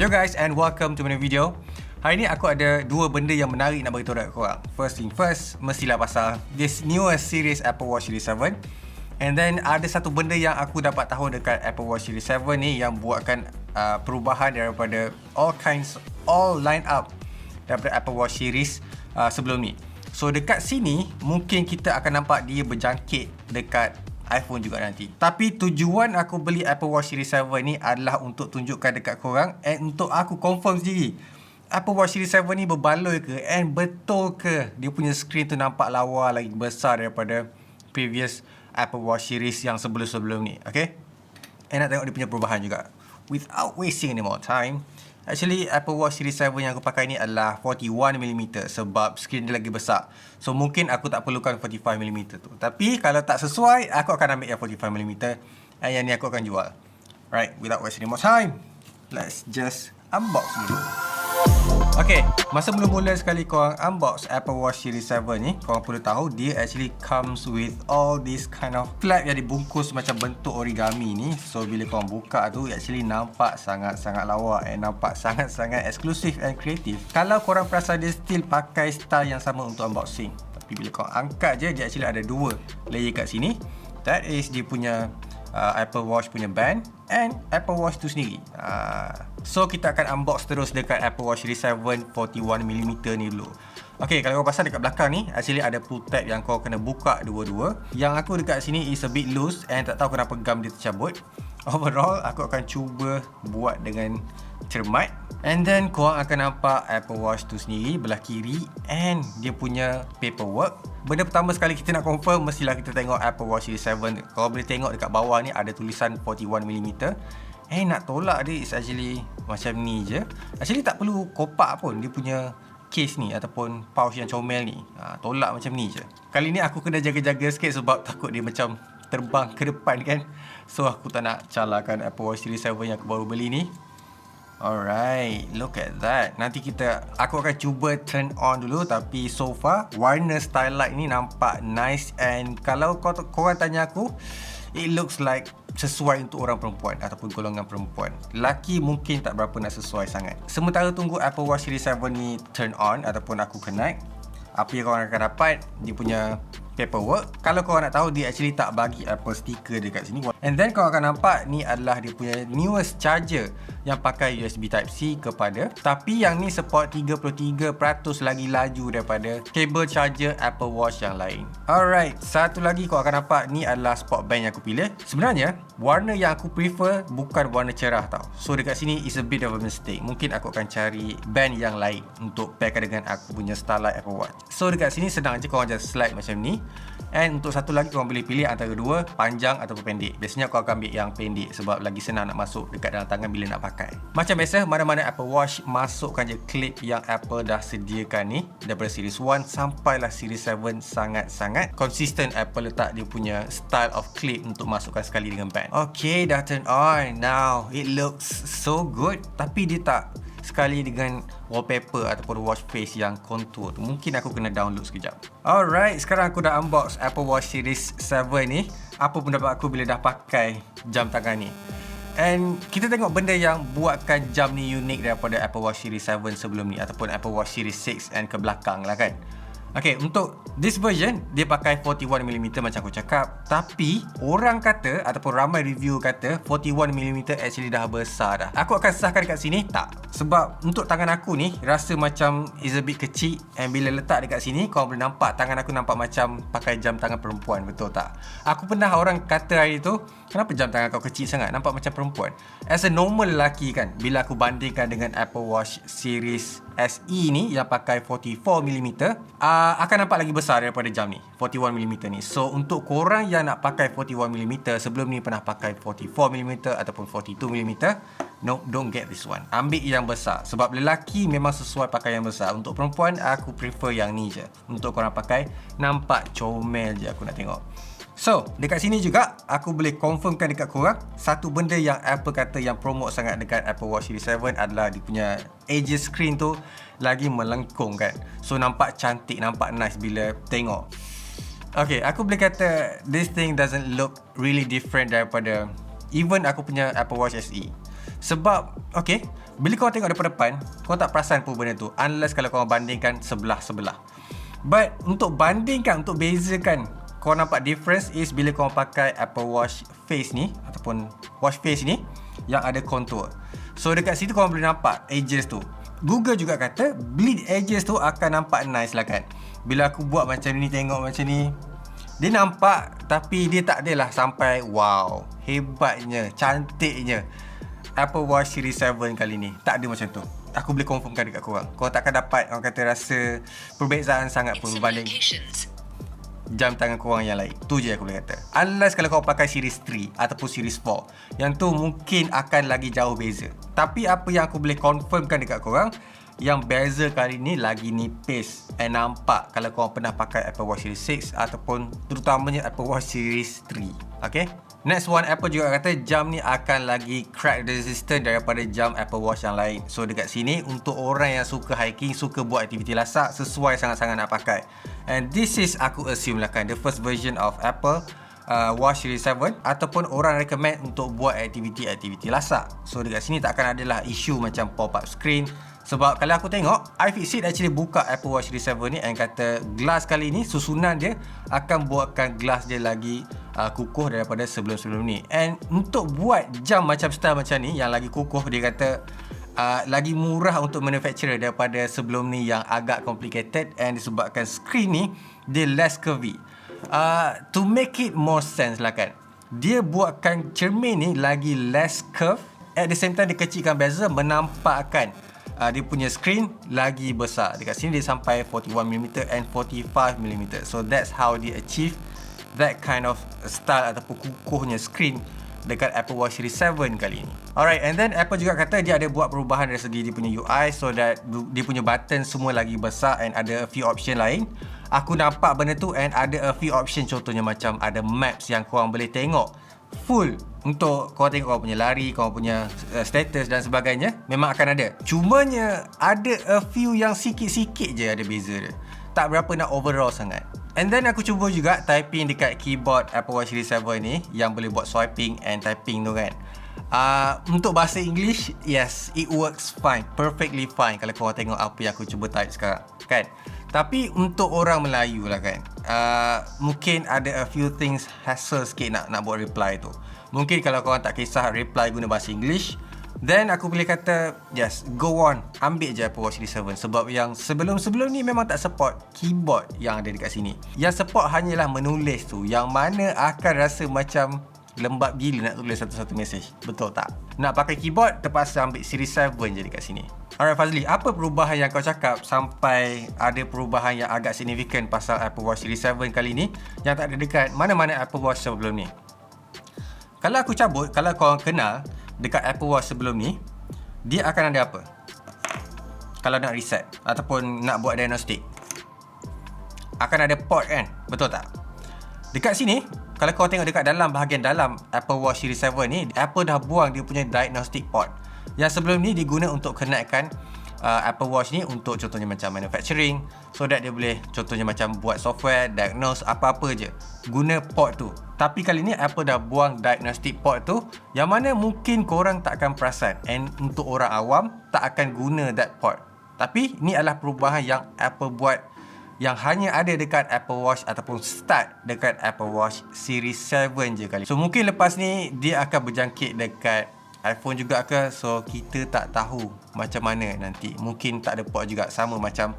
Yo guys, and welcome to my new video. Hari ni aku ada dua benda yang menarik nak beritahu dekat korang. First thing first, mestilah pasal this newest series Apple Watch Series 7. And then ada satu benda yang aku dapat tahu dekat Apple Watch Series 7 ni yang buatkan perubahan daripada all line up daripada Apple Watch Series sebelum ni. So dekat sini mungkin kita akan nampak dia berjangkit dekat iPhone juga nanti. Tapi tujuan aku beli Apple Watch Series 7 ni adalah untuk tunjukkan dekat korang and untuk aku confirm sendiri Apple Watch Series 7 ni berbaloi ke and betul ke dia punya screen tu nampak lawa lagi besar daripada previous Apple Watch Series yang sebelum-sebelum ni. Okay, and nak tengok dia punya perubahan juga. Without wasting any more time, actually Apple Watch Series 7 yang aku pakai ni adalah 41mm sebab skrin dia lagi besar. So mungkin aku tak perlukan 45mm tu. Tapi kalau tak sesuai, aku akan ambil yang 45mm and yang ni aku akan jual. Right, without wasting any more time, let's just unbox dulu. Okay, masa mula-mula sekali korang unbox Apple Watch Series 7 ni, korang perlu tahu dia actually comes with all this kind of flap yang dibungkus macam bentuk origami ni. So bila korang buka tu actually nampak sangat-sangat lawa and nampak sangat-sangat eksklusif and kreatif. Kalau korang perasan dia still pakai style yang sama untuk unboxing. Tapi bila korang angkat je, dia actually ada dua layer kat sini. That is dia punya Apple Watch punya band and Apple Watch tu sendiri. So kita akan unbox terus dekat Apple Watch Series 7 41mm ni dulu. Okay, kalau kau pasal dekat belakang ni actually ada pull tab yang kau kena buka dua-dua. Yang aku dekat sini is a bit loose and tak tahu kenapa gam dia tercabut. Overall aku akan cuba buat dengan cermat. And then korang akan nampak Apple Watch tu sendiri belah kiri and dia punya paperwork. Benda pertama sekali kita nak confirm mestilah kita tengok Apple Watch Series 7. Kalau boleh tengok dekat bawah ni ada tulisan 41mm. Nak tolak dia is actually macam ni je. Actually tak perlu kopak pun dia punya case ni ataupun pouch yang comel ni. Tolak macam ni je. Kali ni aku kena jaga-jaga sikit sebab takut dia macam terbang ke depan kan. So aku tak nak calahkan Apple Watch Series 7 yang aku baru beli ni. Alright, look at that. Nanti aku akan cuba turn on dulu. Tapi so far warna Starlight ni nampak nice. And kalau korang tanya aku, it looks like sesuai untuk orang perempuan ataupun golongan perempuan. Lelaki mungkin tak berapa nak sesuai sangat. Sementara tunggu Apple Watch Series 7 ni turn on ataupun aku connect, apa yang korang akan dapat, dia punya paperwork. Kalau korang nak tahu, dia actually tak bagi Apple sticker dekat sini. And then korang akan nampak ni adalah dia punya newest charger yang pakai USB Type-C kepada. Tapi yang ni support 33% lagi laju daripada kabel charger Apple Watch yang lain. Alright, satu lagi korang akan nampak ni adalah sport band yang aku pilih. Sebenarnya warna yang aku prefer bukan warna cerah tau. So dekat sini is a bit of a mistake. Mungkin aku akan cari band yang lain untuk pairkan dengan aku punya Starlight Apple Watch. So dekat sini senang je, korang just slide macam ni. And untuk satu lagi korang boleh pilih antara dua, panjang ataupun pendek. Biasanya korang akan ambil yang pendek sebab lagi senang nak masuk dekat dalam tangan bila nak pakai. Macam biasa, mana-mana Apple Watch masukkan je clip yang Apple dah sediakan ni. Daripada Series 1 sampailah Series 7 sangat-sangat konsisten Apple letak dia punya style of clip untuk masukkan sekali dengan band. Okay, dah turn on. Now, it looks so good. Tapi dia tak sekali dengan wallpaper ataupun watch face yang contour tu. Mungkin aku kena download sekejap. Alright, sekarang aku dah unbox Apple Watch Series 7 ni. Apa pendapat aku bila dah pakai jam tangan ni? And kita tengok benda yang buatkan jam ni unik daripada Apple Watch Series 7 sebelum ni ataupun Apple Watch Series 6 and ke belakang lah kan. Okay, untuk this version dia pakai 41mm macam aku cakap. Tapi orang kata ataupun ramai review kata 41mm actually dah besar dah. Aku akan sahkan dekat sini tak. Sebab untuk tangan aku ni rasa macam is a bit kecil. And bila letak dekat sini korang boleh nampak tangan aku nampak macam pakai jam tangan perempuan. Betul tak? Aku pernah orang kata hari tu, kenapa jam tangan kau kecil sangat? Nampak macam perempuan. As a normal lelaki kan, bila aku bandingkan dengan Apple Watch Series SE ni yang pakai 44mm, akan nampak lagi besar daripada jam ni 41mm ni. So untuk korang yang nak pakai 41mm, sebelum ni pernah pakai 44mm ataupun 42mm, no, don't get this one. Ambil yang besar. Sebab lelaki memang sesuai pakai yang besar. Untuk perempuan aku prefer yang ni je. Untuk korang pakai nampak comel je aku nak tengok. So, dekat sini juga aku boleh confirmkan dekat korang satu benda yang Apple kata yang promote sangat dekat Apple Watch Series 7 adalah dia punya edge screen tu lagi melengkung kan. So, nampak cantik, nampak nice bila tengok. Okay, aku boleh kata this thing doesn't look really different daripada even aku punya Apple Watch SE. Sebab, okay, Bila kau tengok daripada depan, kau tak perasan pun benda tu, unless kalau kau bandingkan sebelah-sebelah. But untuk bandingkan, untuk bezakan, kau nampak difference is bila kau pakai Apple Watch Face ni ataupun Watch Face ni yang ada contour. So dekat situ kau boleh nampak edges tu. Google juga kata bleed edges tu akan nampak nice lah kan. Bila aku buat macam ni, tengok macam ni, dia nampak, tapi dia tak adalah sampai wow, hebatnya, cantiknya Apple Watch Series 7 kali ni. Tak ada macam tu. Aku boleh confirmkan dekat korang. Kau takkan dapat, orang kata, rasa perbezaan sangat pun berbanding jam tangan korang yang lain. Tu je aku boleh kata. Unless kalau kau pakai Series 3 ataupun Series 4, yang tu mungkin akan lagi jauh beza. Tapi apa yang aku boleh confirmkan dekat korang, yang beza kali ni lagi nipis. And nampak kalau korang pernah pakai Apple Watch Series 6 ataupun terutamanya Apple Watch Series 3. Okay? Next one, Apple juga kata jam ni akan lagi crack resistant daripada jam Apple Watch yang lain. So dekat sini, untuk orang yang suka hiking, suka buat aktiviti lasak, sesuai sangat-sangat nak pakai. And this is, aku assume lah kan, the first version of Apple Watch Series 7, ataupun orang recommend untuk buat aktiviti-aktiviti lasak. So dekat sini tak akan adalah isu macam pop-up screen. Sebab kalau aku tengok, iFixit actually buka Apple Watch Series 7 ni and kata glass kali ni, susunan dia akan buatkan glass dia lagi kukuh daripada sebelum-sebelum ni. And untuk buat jam macam style macam ni yang lagi kukuh, dia kata lagi murah untuk manufacturer daripada sebelum ni yang agak complicated, and disebabkan screen ni dia less curvy. To make it more sense lah kan, dia buatkan cermin ni lagi less curve, at the same time dia kecilkan bezel, menampakkan dia punya screen lagi besar. Dekat sini dia sampai 41mm and 45mm. So that's how dia achieve that kind of style ataupun kukuhnya screen dekat Apple Watch Series 7 kali ni. Alright, and then Apple juga kata dia ada buat perubahan dari segi dia punya UI, so that dia punya button semua lagi besar and ada a few option lain. Aku nampak benda tu, and ada a few option, contohnya macam ada maps yang korang boleh tengok full untuk kau tengok kau punya lari, kau punya status dan sebagainya. Memang akan ada. Cumanya ada a few yang sikit-sikit je ada beza dia. Tak berapa nak overall sangat. And then aku cuba juga typing dekat keyboard Apple Watch Series 7 ni yang boleh buat swiping and typing tu kan. Untuk bahasa English, yes, it works fine, perfectly fine kalau korang tengok apa yang aku cuba type sekarang kan. Tapi untuk orang Melayu lah kan, mungkin ada a few things hassle sikit nak buat reply tu. Mungkin kalau korang tak kisah reply guna bahasa English, then aku boleh kata yes, go on, ambil je Apple Watch Series 7. Sebab yang sebelum-sebelum ni memang tak support keyboard yang ada dekat sini. Yang support hanyalah menulis tu, yang mana akan rasa macam lembab gila nak tulis satu-satu mesej. Betul tak? Nak pakai keyboard, terpaksa ambil Series 7 je dekat sini. Alright Fazli, apa perubahan yang kau cakap sampai ada perubahan yang agak signifikan pasal Apple Watch Series 7 kali ni yang tak ada dekat mana-mana Apple Watch sebelum ni? Kalau aku cabut, kalau kau kenal dekat Apple Watch sebelum ni, dia akan ada apa? Kalau nak reset ataupun nak buat diagnostik, akan ada port kan? Betul tak? Dekat sini, kalau kau tengok dekat dalam bahagian dalam Apple Watch Series 7 ni, Apple dah buang dia punya diagnostic port. Yang sebelum ni diguna untuk connectkan Apple Watch ni untuk contohnya macam manufacturing, so that dia boleh contohnya macam buat software, diagnose apa-apa je, guna port tu. Tapi kali ni Apple dah buang diagnostic port tu, yang mana mungkin korang tak akan perasan, and untuk orang awam tak akan guna that port. Tapi ni adalah perubahan yang Apple buat yang hanya ada dekat Apple Watch ataupun start dekat Apple Watch Series 7 je kali. So mungkin lepas ni dia akan berjangkit dekat iPhone juga ke, so kita tak tahu macam mana nanti. Mungkin tak ada port juga, sama macam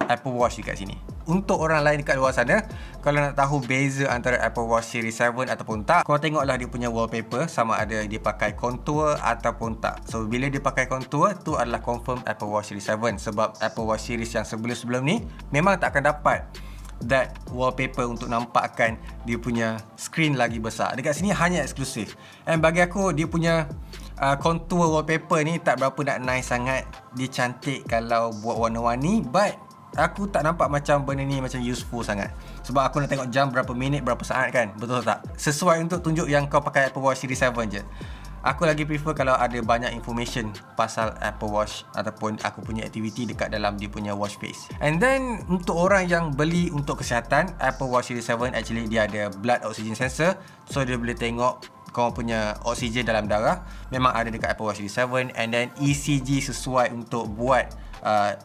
Apple Watch dekat sini. Untuk orang lain dekat luar sana, kalau nak tahu beza antara Apple Watch Series 7 ataupun tak, kau tengoklah dia punya wallpaper, sama ada dia pakai contour ataupun tak. So bila dia pakai contour, tu adalah confirm Apple Watch Series 7. Sebab Apple Watch Series yang sebelum-sebelum ni memang tak akan dapat that wallpaper untuk nampakkan dia punya screen lagi besar. Dekat sini hanya eksklusif. And bagi aku, dia punya contour wallpaper ni tak berapa nak nice sangat. Dia cantik kalau buat warna-warni, but aku tak nampak macam benda ni macam useful sangat. Sebab aku nak tengok jam berapa minit, berapa saat kan. Betul tak? Sesuai untuk tunjuk yang kau pakai Apple Watch Series 7 je. Aku lagi prefer kalau ada banyak information pasal Apple Watch ataupun aku punya aktiviti dekat dalam dia punya watch face. And then untuk orang yang beli untuk kesihatan, Apple Watch Series 7 actually dia ada blood oxygen sensor. So dia boleh tengok kau punya oksigen dalam darah memang ada dekat Apple Watch Series 7, and then ECG sesuai untuk buat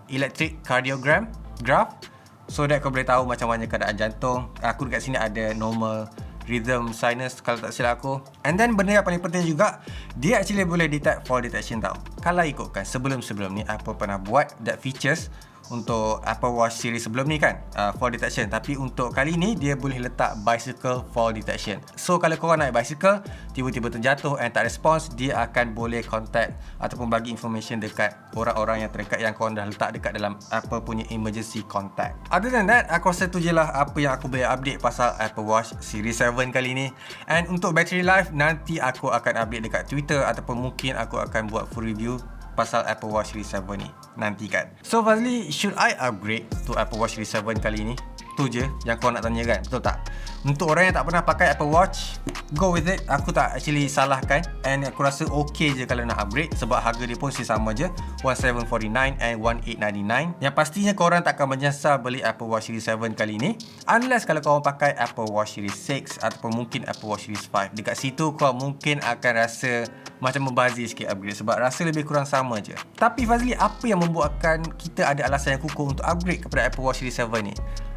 electric cardiogram graph, so that kau boleh tahu macam mana keadaan jantung. Aku dekat sini ada normal rhythm sinus kalau tak silap aku. And then benda yang paling penting juga, dia actually boleh detect fall detection tau. Kalau ikutkan sebelum-sebelum ni Apple pernah buat that features untuk Apple Watch series sebelum ni kan, fall detection, tapi untuk kali ni dia boleh letak bicycle fall detection. So kalau korang naik bicycle tiba-tiba terjatuh and tak respons, dia akan boleh contact ataupun bagi information dekat orang-orang yang terdekat yang korang dah letak dekat dalam Apple punya emergency contact. Other than that, aku rasa tu je lah apa yang aku boleh update pasal Apple Watch series 7 kali ni. And untuk battery life, nanti aku akan update dekat Twitter ataupun mungkin aku akan buat full review pasal Apple Watch Series 7 ni. Nantikan. So Fazli, should I upgrade to Apple Watch Series 7 kali ni? Tu je yang kau nak tanya kan, betul tak? Untuk orang yang tak pernah pakai Apple Watch, go with it. Aku tak actually salahkan, and aku rasa okay je kalau nak upgrade, sebab harga dia pun sama je, 1749 and 1899. Yang pastinya korang tak akan menyesal beli Apple Watch Series 7 kali ni, unless kalau korang pakai Apple Watch Series 6 ataupun mungkin Apple Watch Series 5. Dekat situ kau mungkin akan rasa macam membazir sikit upgrade, sebab rasa lebih kurang sama je. Tapi Fazli, apa yang membuatkan kita ada alasan yang kukuh untuk upgrade kepada Apple Watch Series 7 ni?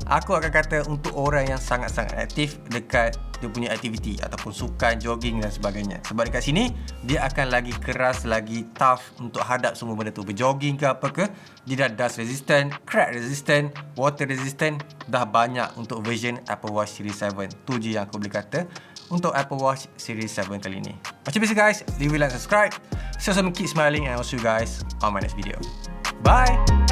Aku akan kata untuk orang yang sangat-sangat aktif dekat dia punya aktiviti ataupun sukan, jogging dan sebagainya. Sebab dekat sini dia akan lagi keras, lagi tough untuk hadap semua benda tu. Berjogging ke apa ke, dia dah dust resistant, crack resistant, water resistant. Dah banyak untuk version Apple Watch Series 7. Tu je yang aku boleh kata untuk Apple Watch Series 7 kali ni. Macam biasa guys, leave a like, subscribe. So keep smiling, and I'll see you guys on my next video. Bye!